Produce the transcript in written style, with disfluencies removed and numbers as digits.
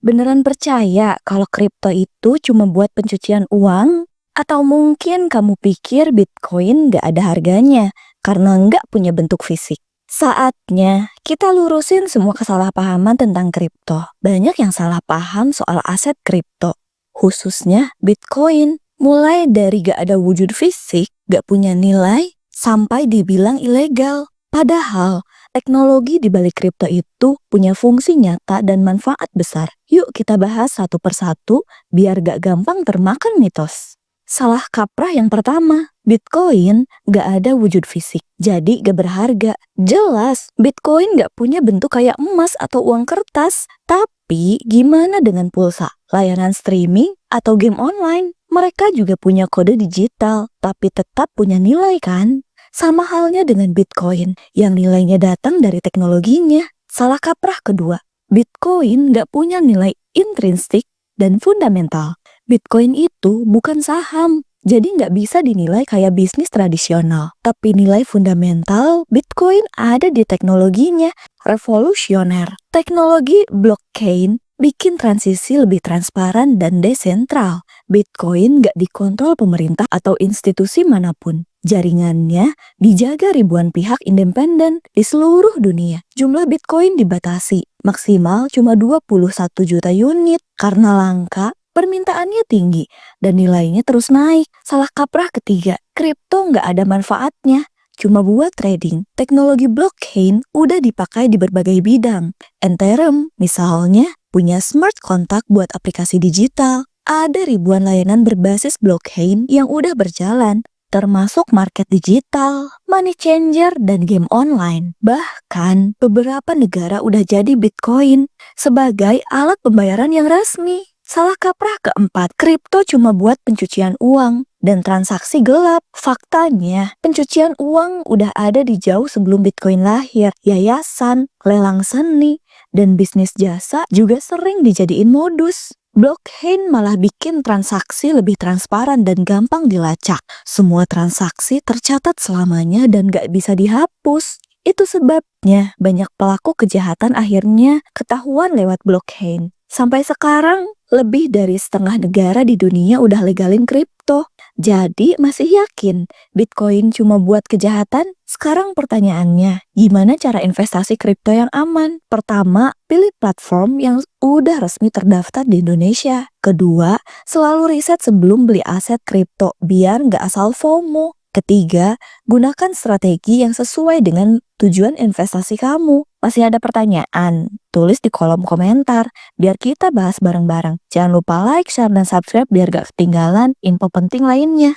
Beneran percaya kalau kripto itu cuma buat pencucian uang? Atau mungkin kamu pikir Bitcoin gak ada harganya karena nggak punya bentuk fisik? Saatnya kita lurusin semua kesalahpahaman tentang kripto. Banyak yang salah paham soal aset kripto, khususnya Bitcoin. Mulai dari gak ada wujud fisik, gak punya nilai, sampai dibilang ilegal. Padahal teknologi di balik kripto itu punya fungsi nyata dan manfaat besar. Yuk kita bahas satu persatu biar gak gampang termakan mitos. Salah kaprah yang pertama, Bitcoin gak ada wujud fisik, jadi gak berharga. Jelas, Bitcoin gak punya bentuk kayak emas atau uang kertas. Tapi gimana dengan pulsa, layanan streaming, atau game online? Mereka juga punya kode digital, tapi tetap punya nilai kan? Sama halnya dengan Bitcoin, yang nilainya datang dari teknologinya. Salah kaprah kedua, Bitcoin nggak punya nilai intrinsik dan fundamental. Bitcoin itu bukan saham, jadi nggak bisa dinilai kayak bisnis tradisional. Tapi nilai fundamental Bitcoin ada di teknologinya, revolusioner. Teknologi blockchain bikin transisi lebih transparan dan desentral. Bitcoin nggak dikontrol pemerintah atau institusi manapun. Jaringannya dijaga ribuan pihak independen di seluruh dunia. Jumlah Bitcoin dibatasi, maksimal cuma 21 juta unit. Karena langka, permintaannya tinggi, dan nilainya terus naik. Salah kaprah ketiga, kripto nggak ada manfaatnya. Cuma buat trading. Teknologi blockchain udah dipakai di berbagai bidang. Ethereum misalnya punya smart contract buat aplikasi digital. Ada ribuan layanan berbasis blockchain yang udah berjalan, termasuk market digital, money changer, dan game online. Bahkan beberapa negara udah jadi Bitcoin sebagai alat pembayaran yang resmi. Salah kaprah keempat, kripto cuma buat pencucian uang dan transaksi gelap. Faktanya, pencucian uang udah ada di jauh sebelum Bitcoin lahir. Yayasan, lelang seni, dan bisnis jasa juga sering dijadiin modus. Blockchain malah bikin transaksi lebih transparan dan gampang dilacak. Semua transaksi tercatat selamanya dan gak bisa dihapus. Itu sebabnya banyak pelaku kejahatan akhirnya ketahuan lewat blockchain. Sampai sekarang, lebih dari setengah negara di dunia udah legalin kripto. Jadi masih yakin Bitcoin cuma buat kejahatan? Sekarang pertanyaannya, gimana cara investasi kripto yang aman? Pertama, pilih platform yang udah resmi terdaftar di Indonesia. Kedua, selalu riset sebelum beli aset kripto biar nggak asal FOMO. Ketiga, gunakan strategi yang sesuai dengan tujuan investasi kamu. Masih ada pertanyaan? Tulis di kolom komentar, biar kita bahas bareng-bareng. Jangan lupa like, share, dan subscribe biar gak ketinggalan info penting lainnya.